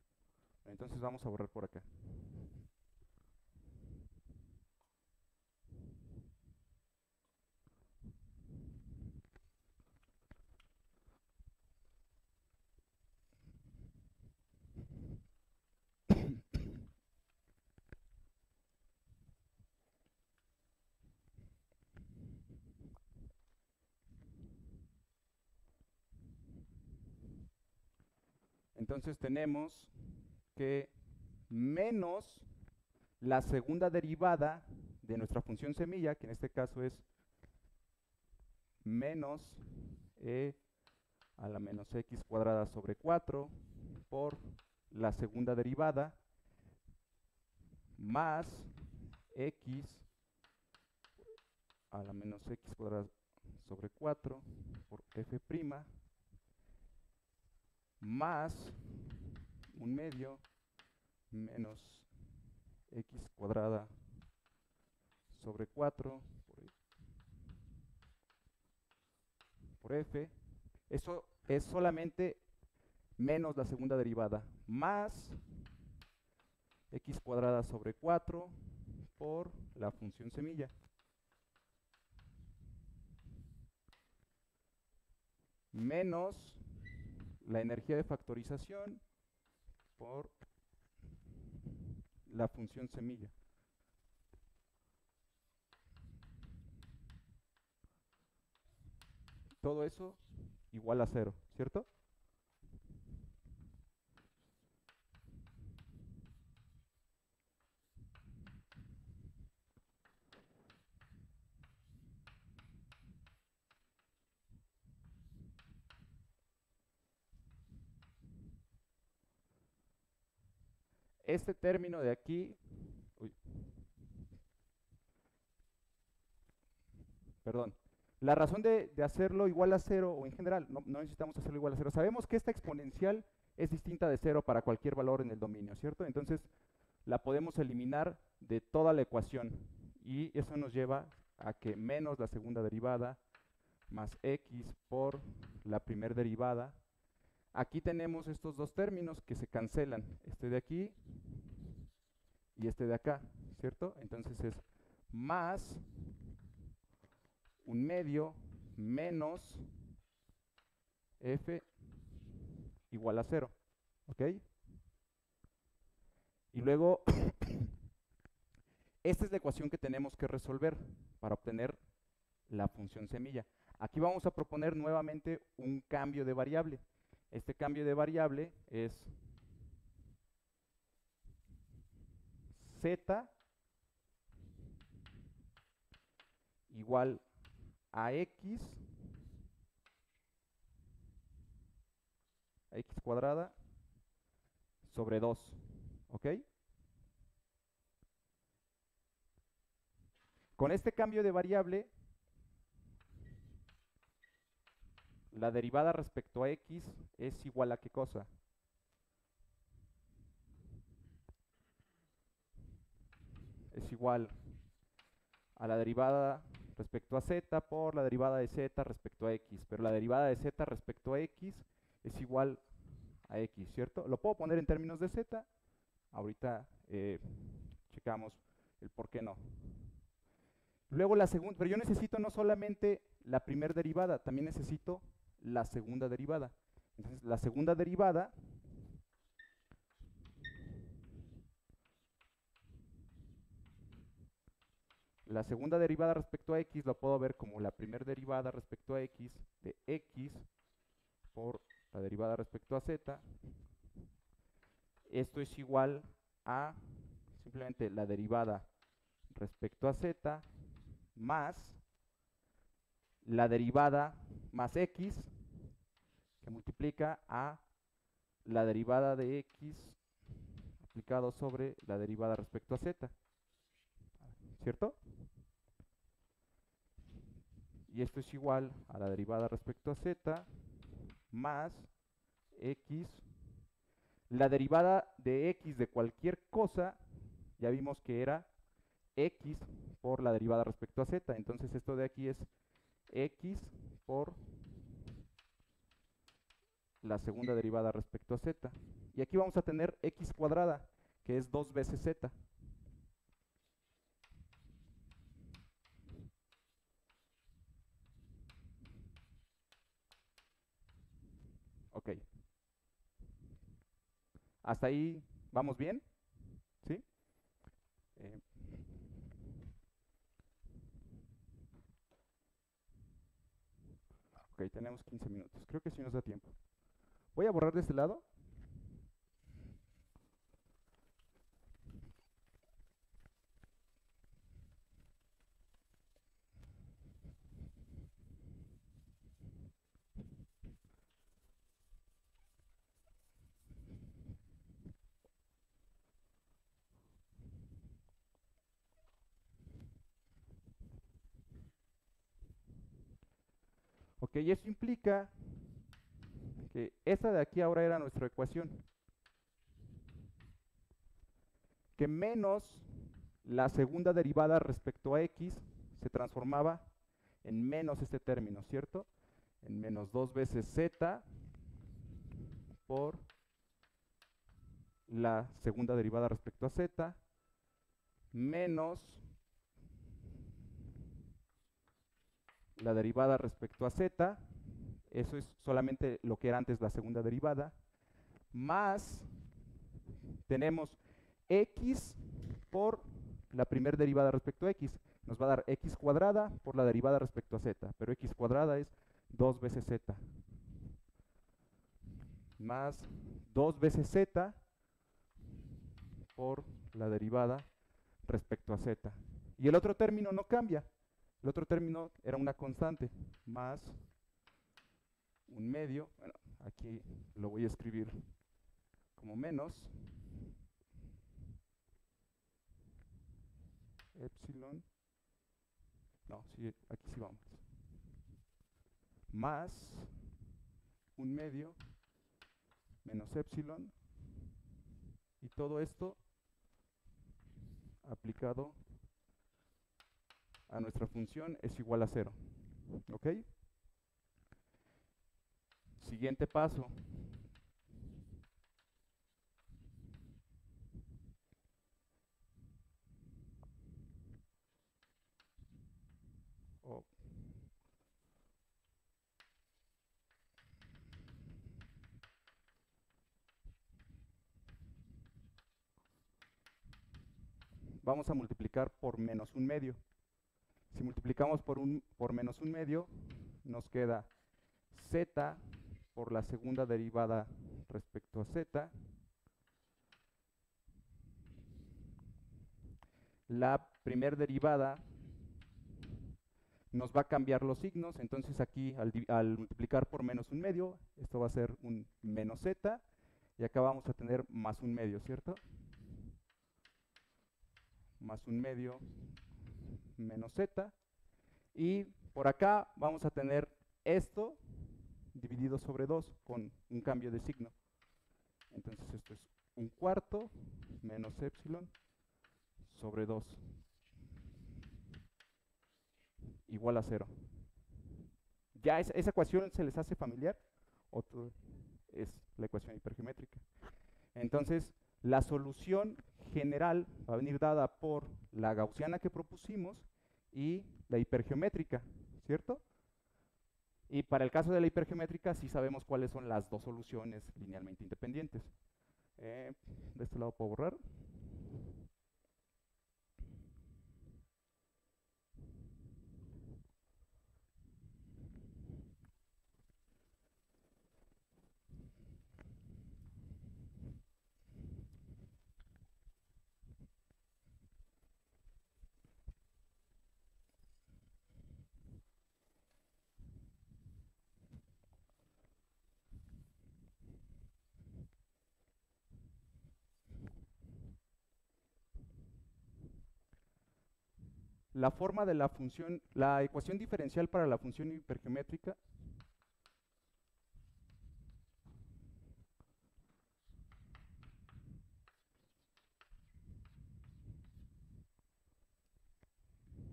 Entonces vamos a borrar por acá. Entonces tenemos que menos la segunda derivada de nuestra función semilla, que en este caso es menos e a la menos x cuadrada sobre 4 por la segunda derivada más x a la menos x cuadrada sobre 4 por f' más 1 medio menos x cuadrada sobre 4 por f. Eso es solamente menos la segunda derivada, más x cuadrada sobre 4 por la función semilla. Menos la energía de factorización por la función semilla. Todo eso igual a 0, ¿cierto? Este término de aquí, perdón, la razón de hacerlo igual a 0, o en general, no necesitamos hacerlo igual a 0, sabemos que esta exponencial es distinta de 0 para cualquier valor en el dominio, ¿cierto? Entonces la podemos eliminar de toda la ecuación, y eso nos lleva a que menos la segunda derivada más x por la primera derivada. Aquí tenemos estos dos términos que se cancelan, este de aquí y este de acá, ¿cierto? Entonces es más 1 medio menos f igual a 0, ¿ok? Y luego, esta es la ecuación que tenemos que resolver para obtener la función semilla. Aquí vamos a proponer nuevamente un cambio de variable. Este cambio de variable es z igual a x cuadrada sobre 2, ¿ok? Con este cambio de variable, la derivada respecto a x es igual a ¿qué cosa? Es igual a la derivada respecto a z por la derivada de z respecto a x, pero la derivada de z respecto a x es igual a x, ¿cierto? Lo puedo poner en términos de z, ahorita checamos el por qué no. Luego la segunda, pero yo necesito no solamente la primera derivada, también necesito la segunda derivada. Entonces la segunda derivada respecto a x lo puedo ver como la primera derivada respecto a x de x por la derivada respecto a z. Esto es igual a simplemente la derivada respecto a z más la derivada más x que multiplica a la derivada de x aplicado sobre la derivada respecto a z, ¿cierto? Y esto es igual a la derivada respecto a z más x. La derivada de x de cualquier cosa, ya vimos que era x por la derivada respecto a z. Entonces esto de aquí es x por la segunda derivada respecto a z. Y aquí vamos a tener x cuadrada, que es 2 veces z. Ok. ¿Hasta ahí vamos bien? ¿Sí? Ok, tenemos 15 minutos. Creo que sí nos da tiempo. Voy a borrar de este lado. Ok, y eso implica que esta de aquí ahora era nuestra ecuación. que menos la segunda derivada respecto a x se transformaba en menos este término, ¿cierto? En menos 2 veces z por la segunda derivada respecto a z, menos la derivada respecto a z, eso es solamente lo que era antes la segunda derivada, más tenemos x por la primera derivada respecto a x. Nos va a dar x cuadrada por la derivada respecto a z, pero x cuadrada es 2 veces z, más 2 veces z por la derivada respecto a z. Y el otro término no cambia. El otro término era una constante, más un medio. Bueno, aquí lo voy a escribir como menos epsilon. No, sí, aquí sí vamos. Más un medio menos epsilon. Y todo esto aplicado a nuestra función es igual a 0. ¿Ok? Siguiente paso. Vamos a multiplicar por menos un medio. Si multiplicamos por menos un medio, nos queda z por la segunda derivada respecto a z. La primera derivada nos va a cambiar los signos, entonces aquí al multiplicar por menos un medio, esto va a ser un menos z, y acá vamos a tener más un medio, ¿cierto? Más un medio menos z, y por acá vamos a tener esto dividido sobre 2 con un cambio de signo. Entonces esto es un cuarto menos epsilon sobre 2 igual a 0. ¿Ya esa ecuación se les hace familiar? ¿O es la ecuación hipergeométrica? Entonces, la solución general va a venir dada por la gaussiana que propusimos y la hipergeométrica, ¿cierto? Y para el caso de la hipergeométrica sí sabemos cuáles son las dos soluciones linealmente independientes. De este lado puedo borrar. La forma de la función, la ecuación diferencial para la función hipergeométrica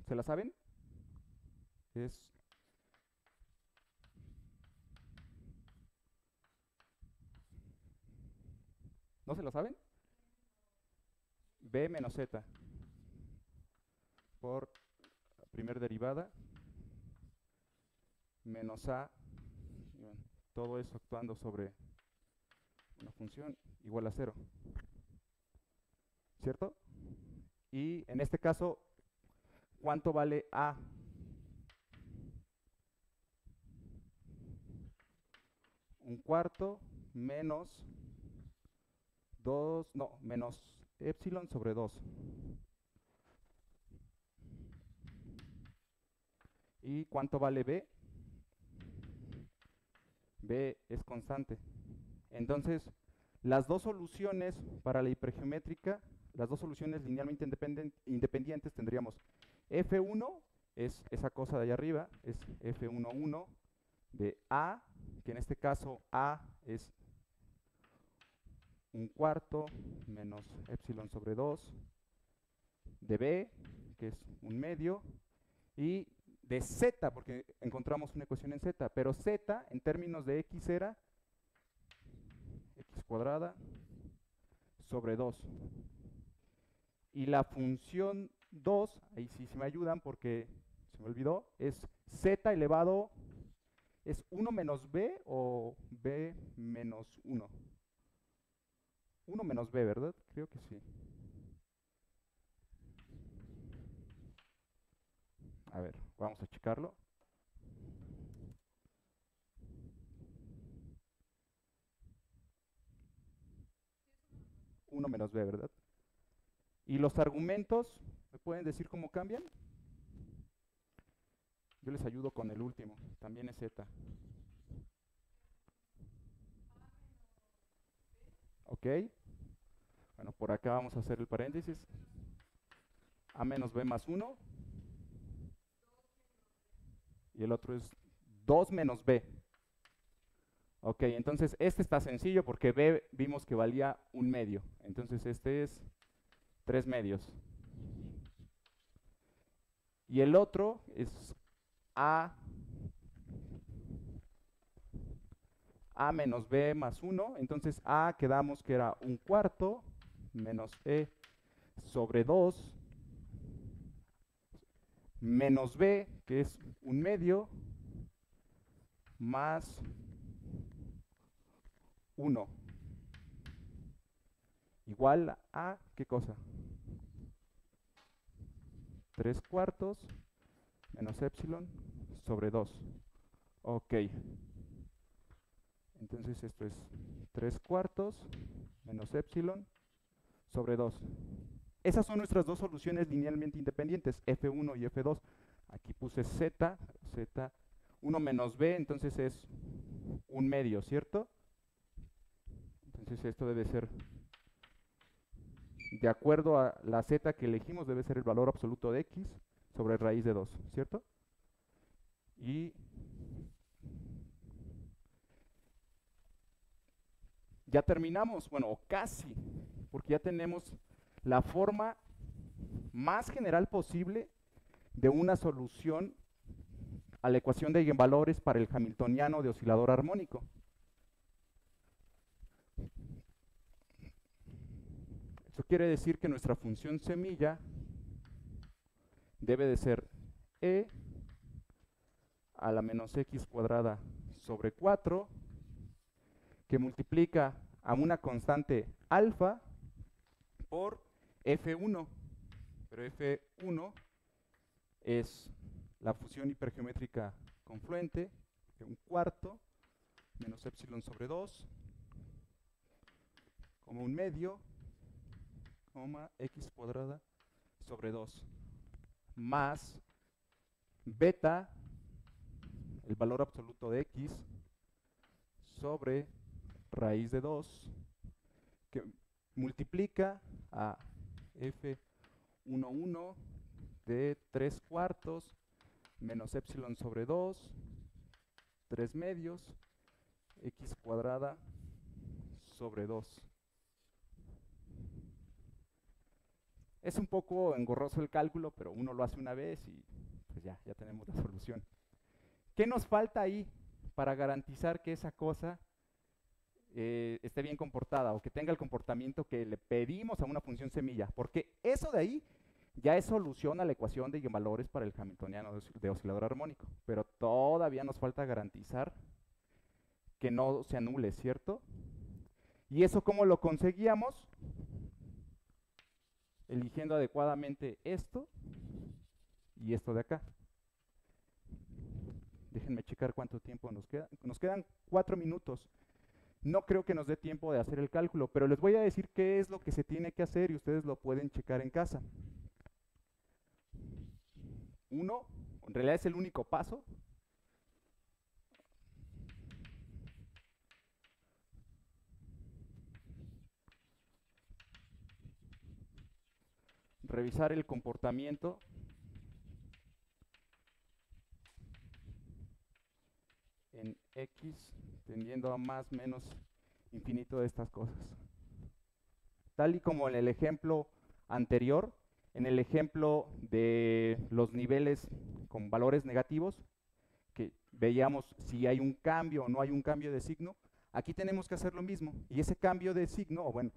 ¿se la saben? ¿No se lo saben? B menos z por primera derivada menos a, todo eso actuando sobre una función igual a 0, ¿cierto? Y en este caso, ¿cuánto vale a? Un cuarto menos 2, no, menos epsilon sobre 2. ¿Y cuánto vale b? B es constante. Entonces, las dos soluciones para la hipergeométrica, las dos soluciones linealmente independientes tendríamos F1 es esa cosa de allá arriba, es F11 de A, que en este caso A es 1/4 menos epsilon sobre 2 de b, que es 1/2, y de z, porque encontramos una ecuación en z, pero z en términos de x era x cuadrada sobre 2. Y la función 2, ahí sí me ayudan porque se me olvidó, es z elevado, ¿es 1 menos b o b menos 1? 1 menos b, ¿verdad? Creo que sí. A ver, vamos a checarlo. Uno menos b, ¿verdad? Y los argumentos, ¿me pueden decir cómo cambian? Yo les ayudo con el último, también es z. ¿Ok? Bueno, por acá vamos a hacer el paréntesis. A menos b más 1. Y el otro es 2 menos b. Ok, entonces este está sencillo porque b vimos que valía 1/2. Entonces este es 3/2. Y el otro es a menos b más 1. Entonces a quedamos que era 1/4 menos e sobre 2 menos b, que es 1/2, más 1. Igual a, ¿qué cosa? 3/4 menos epsilon sobre 2. Ok. Entonces esto es 3/4 menos epsilon sobre 2. Esas son nuestras dos soluciones linealmente independientes, f1 y f2. Aquí puse z, 1 menos b, entonces es 1/2, ¿cierto? Entonces esto debe ser, de acuerdo a la z que elegimos, debe ser el valor absoluto de x sobre raíz de 2, ¿cierto? Y ya terminamos, bueno, o casi, porque ya tenemos la forma más general posible de una solución a la ecuación de eigenvalores para el hamiltoniano de oscilador armónico. Eso quiere decir que nuestra función semilla debe de ser e a la menos x cuadrada sobre 4, que multiplica a una constante alfa por f1, pero f1 es la función hipergeométrica confluente de 1/4 menos epsilon sobre 2, como 1/2, x cuadrada sobre 2, más beta, el valor absoluto de x, sobre raíz de 2, que multiplica a f11 de 3/4 menos epsilon sobre 2, 3/2, x cuadrada sobre 2. Es un poco engorroso el cálculo, pero uno lo hace una vez y pues ya tenemos la solución. ¿Qué nos falta ahí para garantizar que esa cosa esté bien comportada o que tenga el comportamiento que le pedimos a una función semilla? Porque eso de ahí ya es solución a la ecuación de eigenvalores para el hamiltoniano de oscilador armónico, pero todavía nos falta garantizar que no se anule, ¿cierto? ¿Y eso cómo lo conseguíamos? Eligiendo adecuadamente esto y esto de acá. Déjenme checar cuánto tiempo nos queda. Nos quedan 4 minutos. No creo que nos dé tiempo de hacer el cálculo, pero les voy a decir qué es lo que se tiene que hacer y ustedes lo pueden checar en casa. Uno, en realidad es el único paso. Revisar el comportamiento en x tendiendo a más menos infinito de estas cosas. tal y como en el ejemplo anterior, en el ejemplo de los niveles con valores negativos, que veíamos si hay un cambio o no hay un cambio de signo, aquí tenemos que hacer lo mismo. Y ese cambio de signo, o bueno,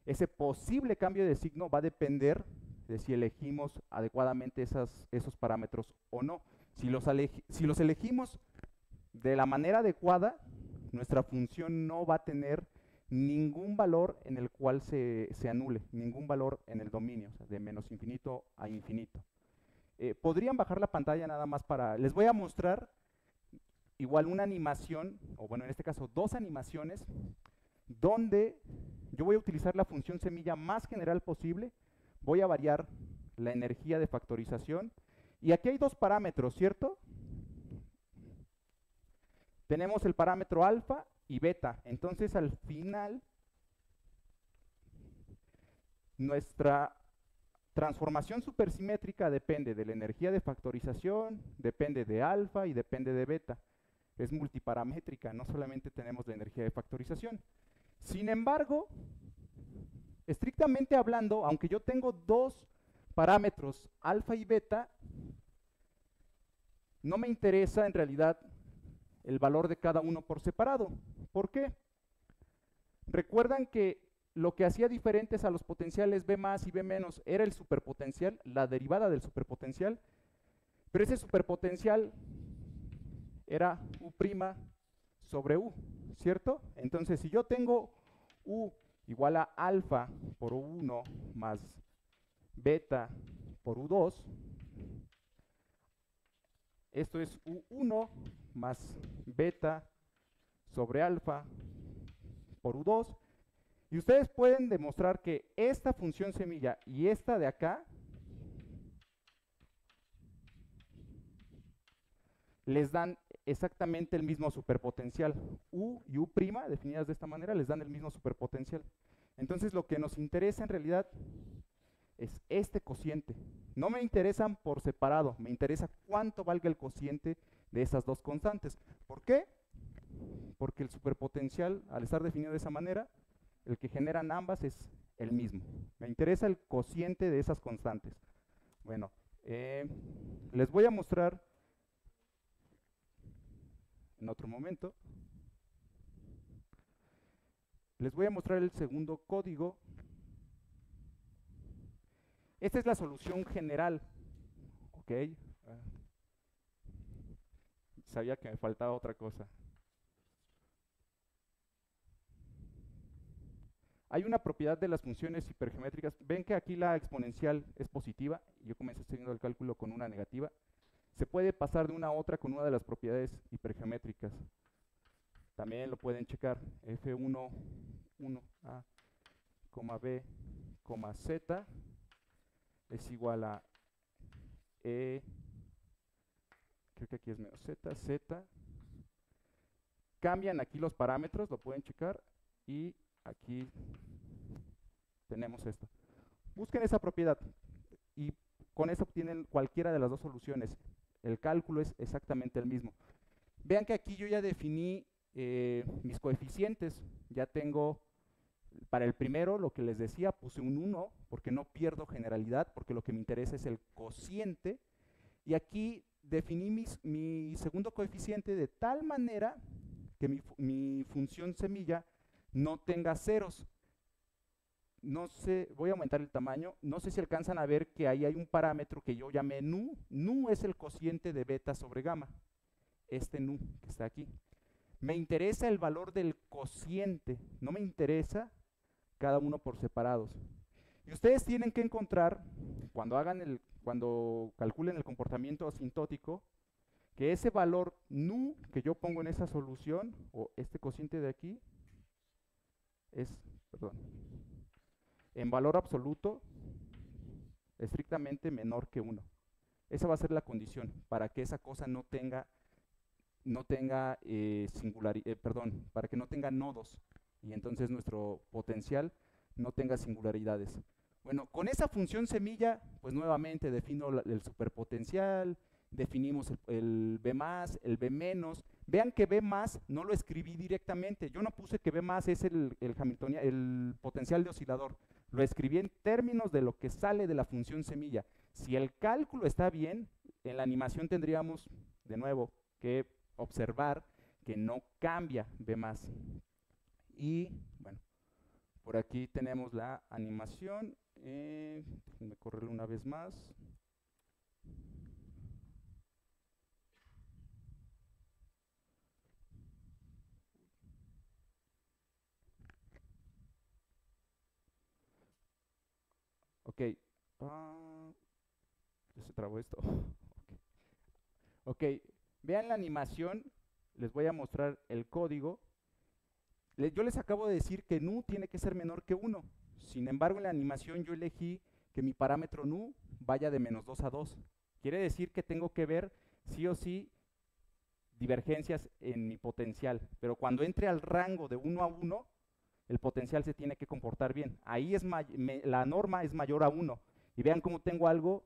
ese posible cambio de signo va a depender de si elegimos adecuadamente esos parámetros o no. Si los elegimos de la manera adecuada, nuestra función no va a tener ningún valor en el cual se anule, ningún valor en el dominio, o sea, de menos infinito a infinito. Podrían bajar la pantalla nada más para... Les voy a mostrar igual una animación, o bueno, en este caso 2 animaciones, donde yo voy a utilizar la función semilla más general posible, voy a variar la energía de factorización, y aquí hay 2 parámetros, ¿cierto? Tenemos el parámetro alfa y beta, entonces al final nuestra transformación supersimétrica depende de la energía de factorización, depende de alfa y depende de beta. Es multiparamétrica, no solamente tenemos la energía de factorización. Sin embargo, estrictamente hablando, aunque yo tengo 2 parámetros, alfa y beta, no me interesa en realidad el valor de cada uno por separado. ¿Por qué? Recuerdan que lo que hacía diferentes a los potenciales B más y B menos era el superpotencial, la derivada del superpotencial, pero ese superpotencial era U' sobre U, ¿cierto? Entonces, si yo tengo U igual a alfa por U1 más beta por U2, esto es U1 más beta sobre alfa por U2, y ustedes pueden demostrar que esta función semilla y esta de acá les dan exactamente el mismo superpotencial. U y U', definidas de esta manera, les dan el mismo superpotencial. Entonces lo que nos interesa en realidad es este cociente. No me interesan por separado, me interesa cuánto valga el cociente de esas 2 constantes. ¿Por qué? Porque el superpotencial, al estar definido de esa manera, el que generan ambas es el mismo. Me interesa el cociente de esas constantes. Bueno, les voy a mostrar en otro momento. Les voy a mostrar el segundo código. Esta es la solución general. ¿Ok? Sabía que me faltaba otra cosa. Hay una propiedad de las funciones hipergeométricas. Ven que aquí la exponencial es positiva. Yo comencé haciendo el cálculo con una negativa. Se puede pasar de una a otra con una de las propiedades hipergeométricas. También lo pueden checar. F1, 1A, B, Z es igual a E, creo que aquí es menos Z, Z. Cambian aquí los parámetros, lo pueden checar, y aquí tenemos esto. Busquen esa propiedad y con eso obtienen cualquiera de las 2 soluciones. El cálculo es exactamente el mismo. Vean que aquí yo ya definí mis coeficientes. Ya tengo, para el primero, lo que les decía, puse un 1 porque no pierdo generalidad, porque lo que me interesa es el cociente. Y aquí definí mi segundo coeficiente de tal manera que mi función semilla no tenga ceros. No sé, voy a aumentar el tamaño, no sé si alcanzan a ver que ahí hay un parámetro que yo llamé nu. Nu es el cociente de beta sobre gamma, este nu que está aquí. Me interesa el valor del cociente, no me interesa cada uno por separados. Y ustedes tienen que encontrar, cuando calculen el comportamiento asintótico, que ese valor nu que yo pongo en esa solución, o este cociente de aquí, en valor absoluto, estrictamente menor que 1. Esa va a ser la condición para que esa cosa no tenga para que no tenga nodos, y entonces nuestro potencial no tenga singularidades. Bueno, con esa función semilla, pues nuevamente defino el superpotencial, definimos el B más, el B menos. Vean que B más no lo escribí directamente. Yo no puse que B más es el potencial de oscilador. Lo escribí en términos de lo que sale de la función semilla. Si el cálculo está bien, en la animación tendríamos, de nuevo, que observar que no cambia B más. Y, bueno, por aquí tenemos la animación. Déjenme correrlo una vez más. Ok. Ya se trabó esto. Ok, vean la animación, les voy a mostrar el código. Yo les acabo de decir que nu tiene que ser menor que 1. Sin embargo, en la animación yo elegí que mi parámetro nu vaya de -2 a 2. Quiere decir que tengo que ver sí o sí divergencias en mi potencial. Pero cuando entre al rango de 1 a 1, el potencial se tiene que comportar bien. Ahí la norma es mayor a 1. Y vean cómo tengo algo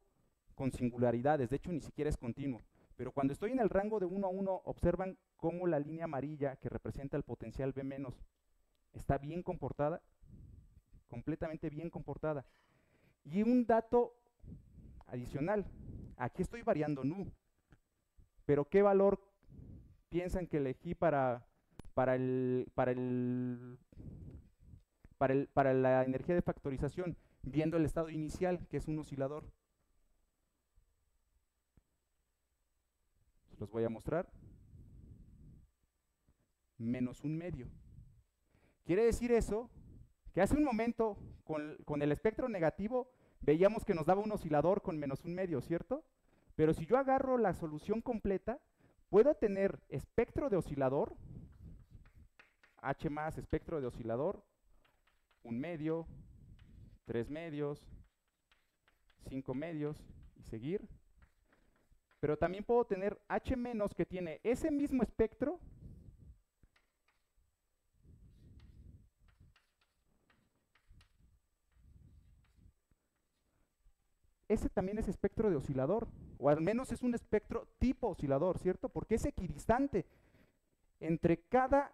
con singularidades. De hecho, ni siquiera es continuo. Pero cuando estoy en el rango de 1 a 1, observan cómo la línea amarilla que representa el potencial B- está bien comportada, completamente bien comportada. Y un dato adicional, aquí estoy variando nu, pero ¿qué valor piensan que elegí para la energía de factorización, viendo el estado inicial, que es un oscilador? Los voy a mostrar. -1/2. Quiere decir eso que hace un momento con el espectro negativo veíamos que nos daba un oscilador con -1/2, ¿cierto? Pero si yo agarro la solución completa, puedo tener espectro de oscilador, H más espectro de oscilador, 1/2, 3/2, 5/2 y seguir. Pero también puedo tener H menos que tiene ese mismo espectro, ese también es espectro de oscilador, o al menos es un espectro tipo oscilador, ¿cierto? Porque es equidistante. Entre cada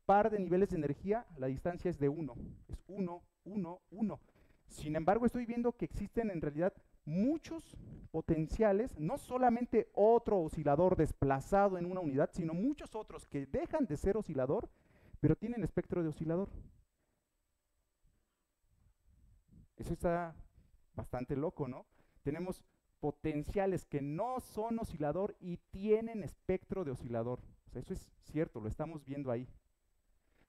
par de niveles de energía, la distancia es de 1. Es 1, 1, 1. Sin embargo, estoy viendo que existen en realidad muchos potenciales, no solamente otro oscilador desplazado en una unidad, sino muchos otros que dejan de ser oscilador, pero tienen espectro de oscilador. Eso está bastante loco, ¿no? Tenemos potenciales que no son oscilador y tienen espectro de oscilador. O sea, eso es cierto, lo estamos viendo ahí.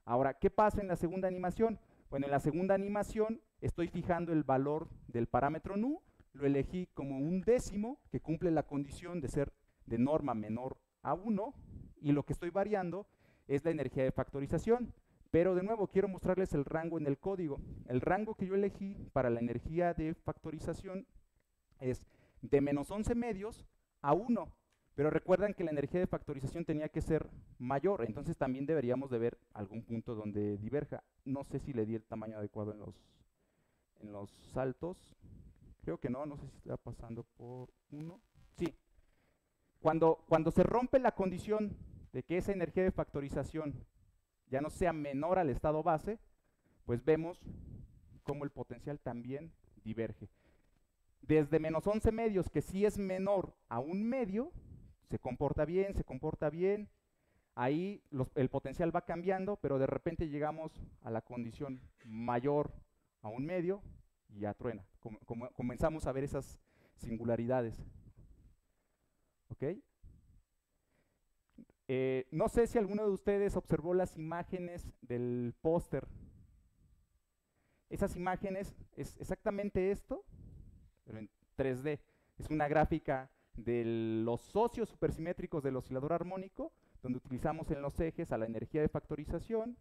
Ahora, ¿qué pasa en la segunda animación? Bueno, en la segunda animación estoy fijando el valor del parámetro nu, lo elegí como 1/10, que cumple la condición de ser de norma menor a 1, y lo que estoy variando es la energía de factorización. Pero de nuevo, quiero mostrarles el rango en el código. El rango que yo elegí para la energía de factorización es de -11/2 a 1. Pero recuerdan que la energía de factorización tenía que ser mayor, entonces también deberíamos de ver algún punto donde diverja. No sé si le di el tamaño adecuado en los saltos. Creo que no, no sé si está pasando por 1. Sí. Cuando se rompe la condición de que esa energía de factorización ya no sea menor al estado base, pues vemos cómo el potencial también diverge. Desde -11/2, que sí es menor a 1/2, se comporta bien, se comporta bien. Ahí el potencial va cambiando, pero de repente llegamos a la condición mayor a 1/2 y ya truena. Comenzamos a ver esas singularidades. ¿Ok? No sé si alguno de ustedes observó las imágenes del póster. Esas imágenes es exactamente esto, pero en 3D. Es una gráfica de los socios supersimétricos del oscilador armónico, donde utilizamos en los ejes a la energía de factorización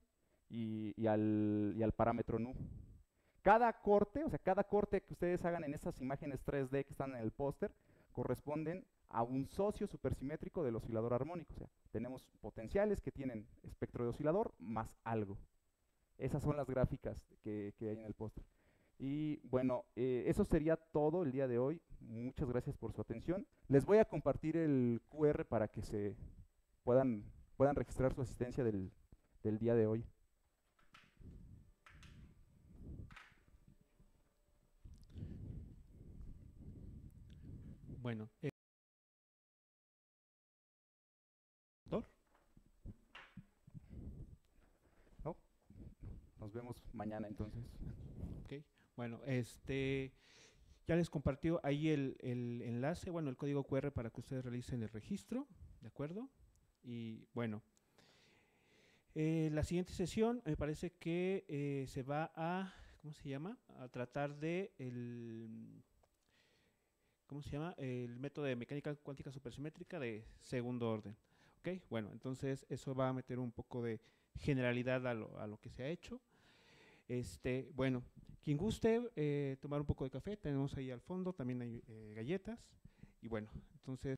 y al parámetro nu. Cada corte, o sea, cada corte que ustedes hagan en estas imágenes 3D que están en el póster, corresponden a un socio supersimétrico del oscilador armónico. O sea, tenemos potenciales que tienen espectro de oscilador más algo. Esas son las gráficas que hay en el póster. Y bueno, eso sería todo el día de hoy. Muchas gracias por su atención. Les voy a compartir el QR para que se puedan registrar su asistencia del día de hoy. Bueno, doctor, ¿No? Nos vemos mañana entonces. ok. Bueno, ya les compartió ahí el enlace, bueno, el código QR para que ustedes realicen el registro, ¿de acuerdo? Y bueno, la siguiente sesión me parece que se va a, ¿cómo se llama? A tratar de ¿cómo se llama? El método de mecánica cuántica supersimétrica de segundo orden. ¿Ok? Bueno, entonces eso va a meter un poco de generalidad a lo que se ha hecho. Bueno, quien guste tomar un poco de café, tenemos ahí al fondo, también hay galletas. Y bueno, entonces